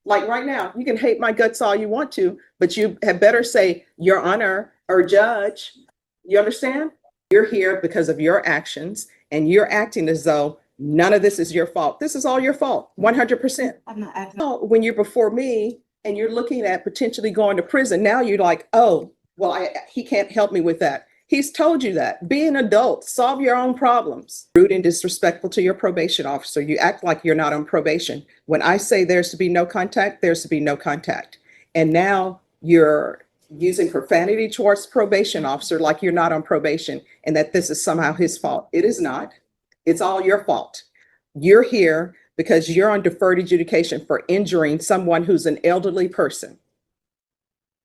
Like right now, you can hate my guts all you want to, but you had better say, Your Honor or Judge. You understand? You're here because of your actions, and you're acting as though none of this is your fault. This is all your fault, 100%. I'm not acting. When you're before me and you're looking at potentially going to prison, now you're like, oh, well, he can't help me with that. He's told you that. Be an adult, solve your own problems. Rude and disrespectful to your probation officer. You act like you're not on probation. When I say there's to be no contact, there's to be no contact. And now you're using profanity towards probation officer like you're not on probation and that this is somehow his fault. It is not. It's all your fault. You're here because you're on deferred adjudication for injuring someone who's an elderly person.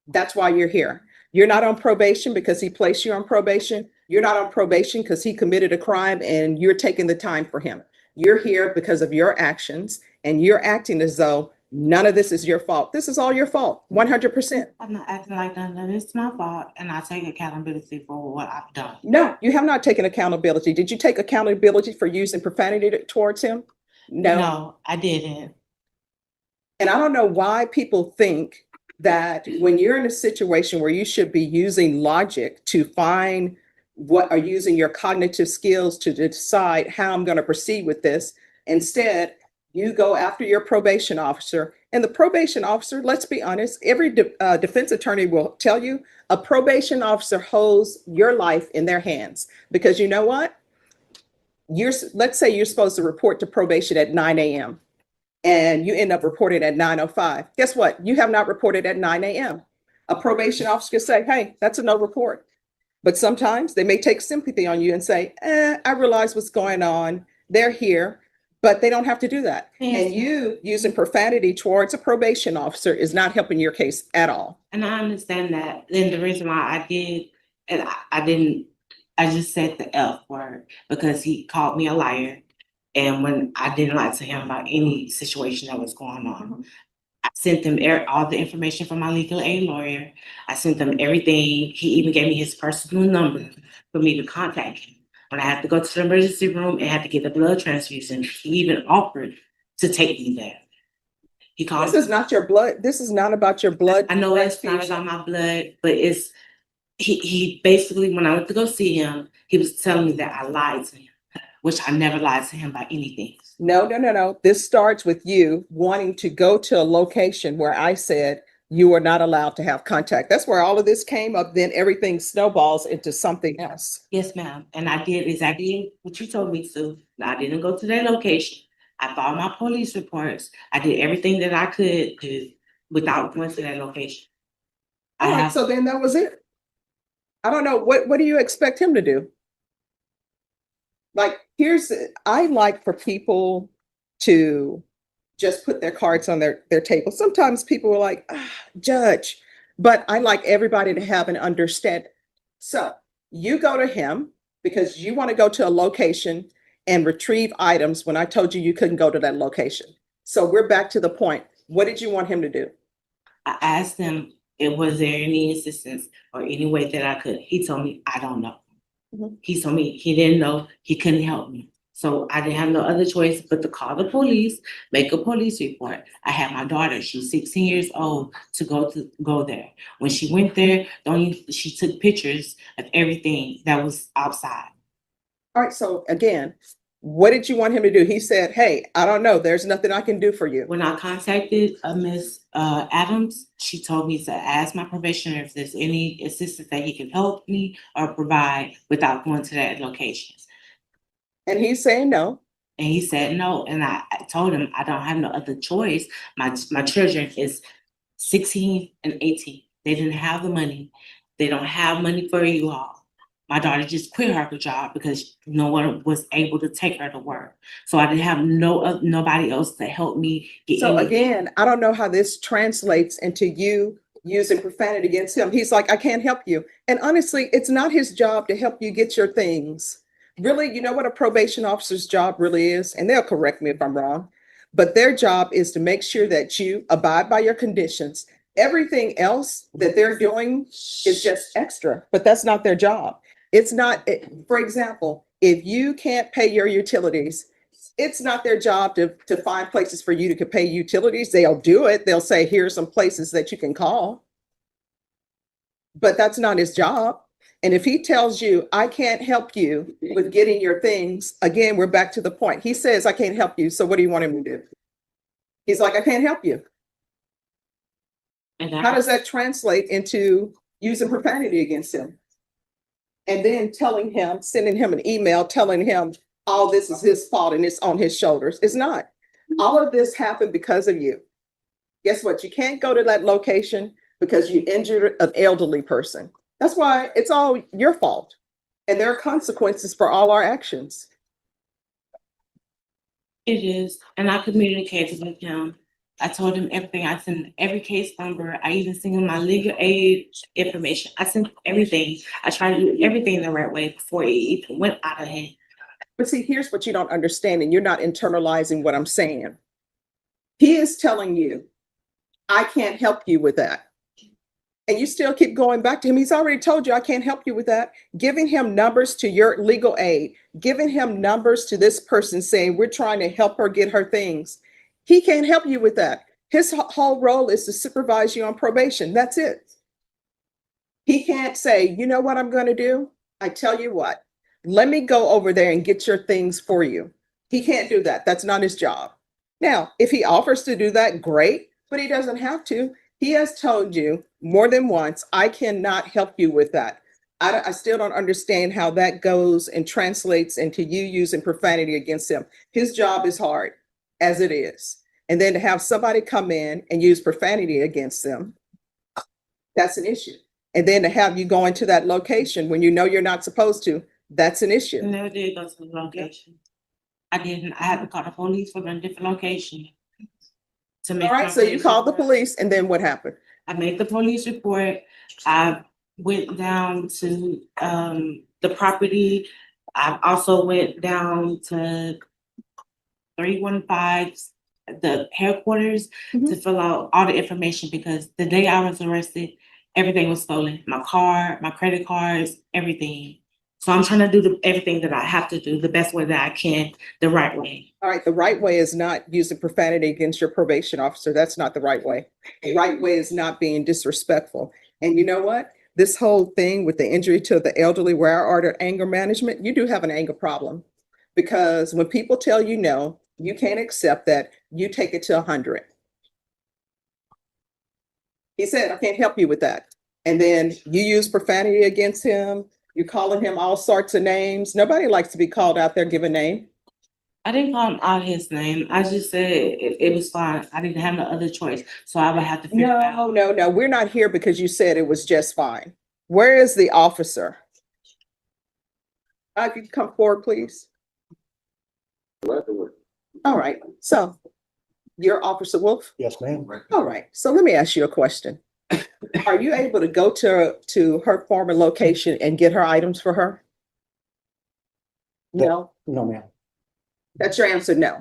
That's why you're here. You're not on probation because he placed you on probation. You're not on probation because he committed a crime and you're taking the time for him. You're here because of your actions and you're acting as though none of this is your fault. This is all your fault, 100%. I'm not acting like that. It's my fault, and I take accountability for what I've done. No, you have not taken accountability. Did you take accountability for using profanity towards him? No, I didn't. And I don't know why people think that when you're in a situation where you should be using logic to find what are using your cognitive skills to decide how I'm going to proceed with this, instead, you go after your probation officer. And the probation officer, let's be honest, every defense attorney will tell you a probation officer holds your life in their hands. Because you know what? Let's say you're supposed to report to probation at 9 a.m. and you end up reporting at 9:05. Guess what? You have not reported at 9 a.m. A probation officer can say, hey, that's a no report. But sometimes they may take sympathy on you and say, I realize what's going on. They're here, but they don't have to do that. Yes. And you using profanity towards a probation officer is not helping your case at all. And I understand that. And the reason why I did, and I didn't, I just said the F word because he called me a liar. And when I didn't lie to him about any situation that was going on, I sent them all the information from my legal aid lawyer. I sent them everything. He even gave me his personal number for me to contact him. When I had to go to the emergency room and had to get a blood transfusion, he even offered to take me there. He called. This is not your blood. This is not about your blood. I know it's not about my blood, but it's he basically, when I went to go see him, he was telling me that I lied to him, which I never lied to him about anything. No. This starts with you wanting to go to a location where I said you are not allowed to have contact. That's where all of this came up. Then everything snowballs into something else. Yes, ma'am. And I did exactly what you told me to. I didn't go to that location. I filed my police reports. I did everything that I could do without going to that location. All right, so then that was it. I don't know. What do you expect him to do? Like, I like for people to just put their cards on their table. Sometimes people are like, judge, but I like everybody to have an understanding. So you go to him because you want to go to a location and retrieve items when I told you couldn't go to that location. So we're back to the point. What did you want him to do? I asked him, was there any assistance or any way that I could? He told me, I don't know. He told me he didn't know, he couldn't help me. So I didn't have no other choice but to call the police, make a police report. I had my daughter, she's 16 years old, to go there. When she went there, she took pictures of everything that was outside. All right, so again, what did you want him to do? He said, hey, I don't know. There's nothing I can do for you. When I contacted Miss Adams, she told me to ask my probationer if there's any assistance that he can help me or provide without going to that location. And he's saying no. And he said no. And I told him I don't have no other choice. My children is 16 and 18. They didn't have the money. They don't have money for you all. My daughter just quit her job because no one was able to take her to work. So I didn't have nobody else to help me get. So again, I don't know how this translates into you using profanity against him. He's like, I can't help you. And honestly, it's not his job to help you get your things. Really, you know what a probation officer's job really is? And they'll correct me if I'm wrong, but their job is to make sure that you abide by your conditions. Everything else that they're doing is just extra, but that's not their job. It's not, for example, if you can't pay your utilities, it's not their job to find places for you to pay utilities. They'll do it. They'll say, here's some places that you can call. But that's not his job. And if he tells you, I can't help you with getting your things, again, we're back to the point. He says, I can't help you. So what do you want him to do? He's like, I can't help you. And How does that translate into using profanity against him? And then telling him, sending him an email, telling him all this is his fault and it's on his shoulders. It's not. All of this happened because of you. Guess what? You can't go to that location because you injured an elderly person. That's why it's all your fault. And there are consequences for all our actions. It is, and I communicated with him. I told him everything. I sent every case number. I even sent him my legal aid information. I sent everything. I tried to do everything the right way before it even went out of hand. But see, here's what you don't understand, and you're not internalizing what I'm saying. He is telling you, I can't help you with that. And you still keep going back to him. He's already told you, I can't help you with that. Giving him numbers to your legal aid, giving him numbers to this person saying, we're trying to help her get her things. He can't help you with that. His whole role is to supervise you on probation. That's it. He can't say, you know what I'm going to do? I tell you what, let me go over there and get your things for you. He can't do that. That's not his job. Now, if he offers to do that, great, but he doesn't have to. He has told you more than once, I cannot help you with that. I still don't understand how that goes and translates into you using profanity against him. His job is hard as it is. And then to have somebody come in and use profanity against them, that's an issue. And then to have you go into that location when you know you're not supposed to, that's an I issue. never did go to the location. I didn't. I had to call the police for a different location. To make All right, so you called the police and then what happened? I made the police report. I went down to the property. I also went down to 315, the headquarters, to fill out all the information because the day I was arrested, everything was stolen. My car, my credit cards, everything. So I'm trying to do everything that I have to do the best way that I can, the right way. All right, the right way is not using profanity against your probation officer. That's not the right way. The right way is not being disrespectful. And you know what? This whole thing with the injury to the elderly, where I ordered anger management, you do have an anger problem. Because when people tell you no, you can't accept that, you take it to 100. He said, I can't help you with that. And then you use profanity against him. You're calling him all sorts of names. Nobody likes to be called out there, give a name. I didn't call him out his name. I just said it was fine. I didn't have no other choice. So I would have to figure it out. No. We're not here because you said it was just fine. Where is the officer? If you come forward, please. All right. So you're Officer Wolf? Yes, ma'am. All right. So let me ask you a question. Are you able to go to her former location and get her items for her? No, No, ma'am. that's your answer, no.